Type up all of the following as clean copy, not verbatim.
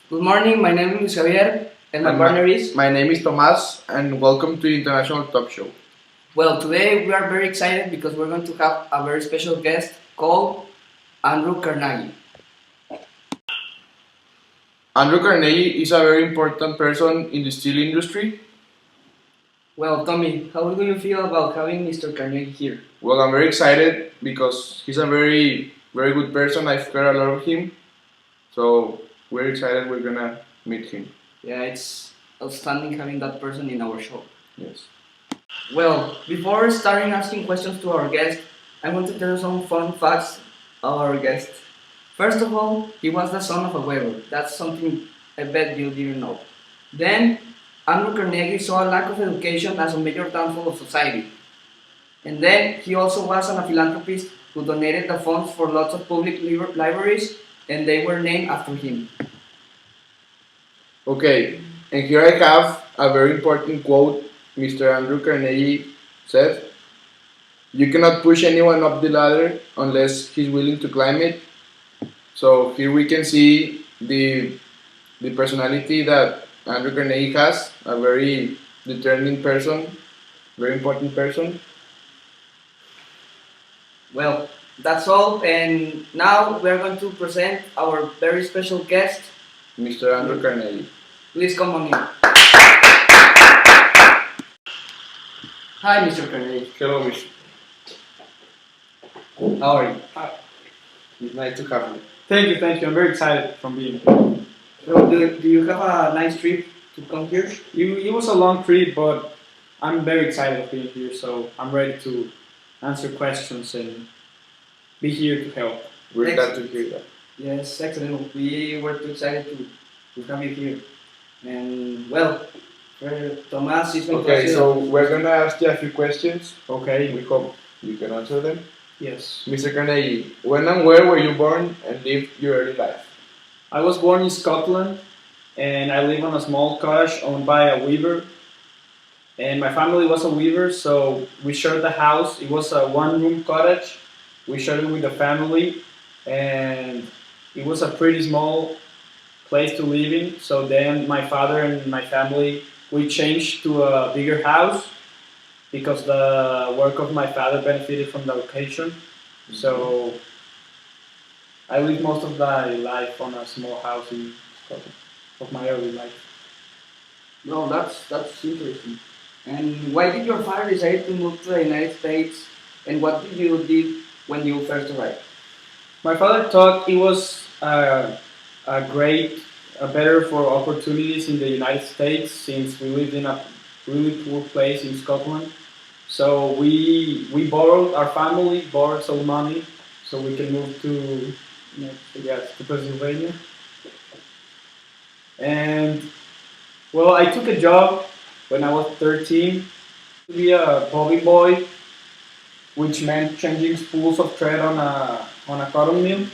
Good morning, my name is Javier and my And partner is. my name is Tomas, and welcome to the International Talk Show. Well, today we are very excited because we're going to have a very special guest called Andrew Carnegie. Andrew Carnegie is a very important person in the steel industry. Well, Tommy, how do you feel about having Mr. Carnegie here? Well, I'm very excited because he's a very good person. I've heard a lot of him, so we're excited we're gonna meet him. Yeah, it's outstanding having that person in our show. Yes. Well, before starting asking questions to our guest, I want to tell you some fun facts about our guest. First of all, he was the son of a weaver. That's something I bet you didn't know. Then, Andrew Carnegie saw a lack of education as a major downfall of society. And then, he also was a philanthropist who donated the funds for lots of public libraries, and they were named after him. Okay, and here I have a very important quote Mr. Andrew Carnegie said. You cannot push anyone up the ladder unless he's willing to climb it. So here we can see the personality that Andrew Carnegie has, a very determined person, very important person. Well, that's all, and now we are going to present our very special guest. Mr. Andrew Carnegie. Please come on in. Hi, Mr. Carnegie. Hello, Mr. How are you? It's nice to have you. Thank you. I'm very excited from being here. So, do you have a nice trip to come here? It was a long trip, but I'm very excited of being here, so I'm ready to answer questions and be here to help. We're glad to hear that. Yes, excellent. We were too excited to have you here. And well, Tomás is going to Okay, ask you- so we're gonna ask you a few questions. Okay? We hope you can answer them. Yes. Mr. Carnegie, when and where were you born and lived your early life? I was born in Scotland, and I live on a small cottage owned by a weaver. And my family was a weaver, so we shared the house. It was a one-room cottage. We shared it with the family, and it was a pretty small place to live in. So then my father and my family, we changed to a bigger house because the work of my father benefited from the location. So I lived most of my life on a small house in Scotland, of my early life. No, that's interesting. And why did your father decide to move to the United States? And what did you do when you first arrived? My father thought it was better for opportunities in the United States since we lived in a really poor place in Scotland. So we borrowed, our family borrowed some money so we can move to to Pennsylvania. And well, I took a job when I was 13 to be a bobby boy, which meant changing spools of thread on a cotton mill.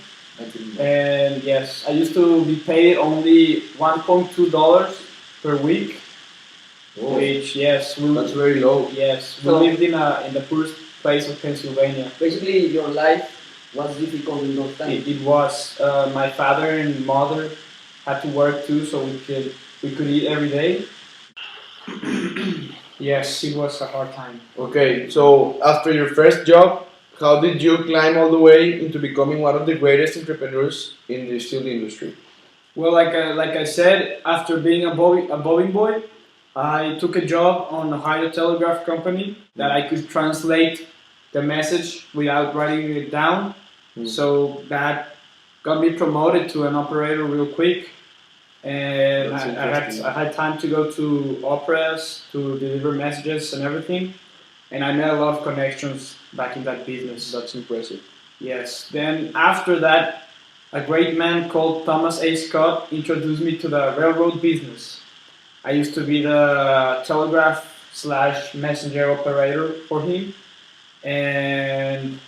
And yes, I used to be paid only $1.2 per week, Oh, which yes, that's very low. yes, we So- lived in the poorest place of Pennsylvania. Basically, your life was difficult in those times. It was my father and mother had to work too, so we could eat every day. Yes, it was a hard time. Okay, so after your first job, how did you climb all the way into becoming one of the greatest entrepreneurs in the steel industry? Well, like I said, after being a bobbing boy, I took a job on Ohio Telegraph Company that I could translate the message without writing it down. Mm. So that got me promoted to an operator real quick, and That's interesting. I had time to go to operas to deliver messages and everything, and I made a lot of connections back in that business. That's impressive. Yes. Then after that, a great man called Thomas A. Scott introduced me to the railroad business. I used to be the telegraph slash messenger operator for him, and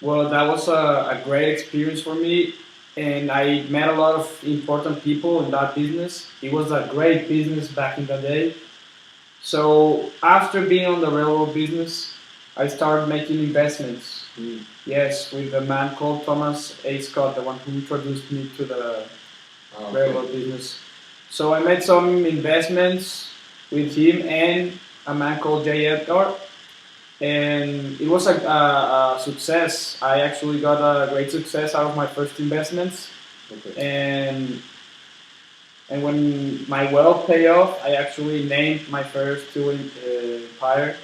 well, that was a great experience for me. And I met a lot of important people in that business. It was a great business back in the day. So after being on the railroad business, I started making investments. Yes, with a man called Thomas A. Scott, the one who introduced me to very well business. So I made some investments with him and a man called Jay Edgar, and it was a success. I actually got a great success out of my first investments, Okay. and when my wealth paid off, I actually named my first tool empire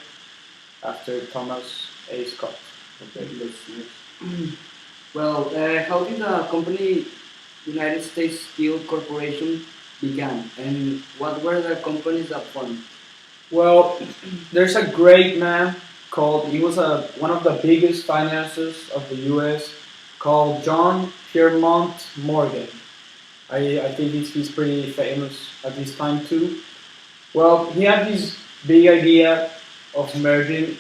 after Thomas A. Scott. Okay. Well, how did the company United States Steel Corporation began, and what were the companies that formed? Well, there's a great man called, he was one of the biggest financiers of the US called John Piermont Morgan. I think he's pretty famous at this time too. Well, he had this big idea of merging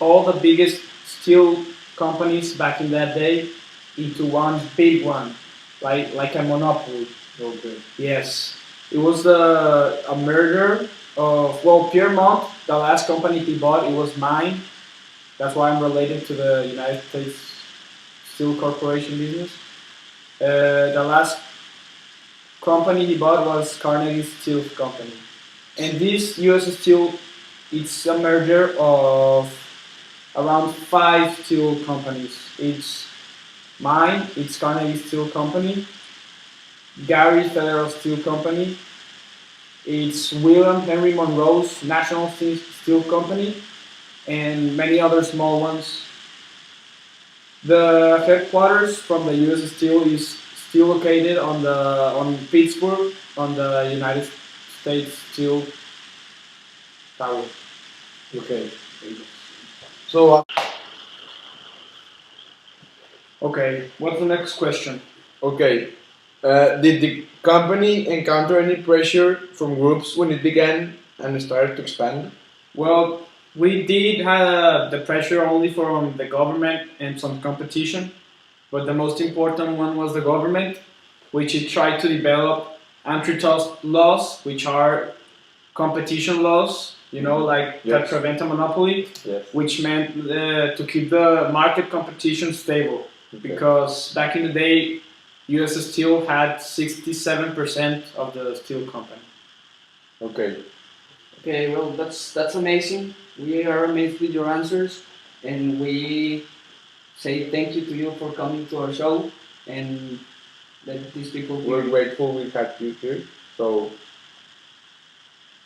all the biggest steel companies back in that day into one big one, like a monopoly. Okay. Yes, it was a merger of, well, Piermont, the last company he bought, it was mine. That's why I'm related to the United States Steel Corporation business. The last company he bought was Carnegie Steel Company, and this U.S. Steel, it's a merger of around 5 steel companies. It's mine, it's Carnegie Steel Company, Gary Federal Steel Company, it's William Henry Monroe's National Steel Company, and many other small ones. The headquarters from the U.S. Steel is still located on Pittsburgh, on the United States Steel Tower. Okay. So, Okay, what's the next question? okay. Did the company encounter any pressure from groups when it began and started to expand? Well, we did have the pressure only from the government and some competition, but the most important one was the government, which it tried to develop antitrust laws, which are competition laws, like that Yes. prevent a monopoly, Yes. which meant to keep the market competition stable. Because back in the day, US Steel had 67% of the steel company. Okay. Okay, well, that's amazing. We are amazed with your answers, and we say thank you to you for coming to our show and let these people We're hear. grateful we had you here. So,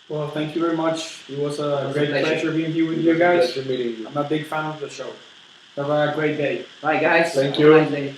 Well, thank you very much. It was a It was a great pleasure. pleasure being here with it you was a guys. pleasure meeting you. I'm a big fan of the show. Have a great day. Bye, guys. Thank Have you. a nice day.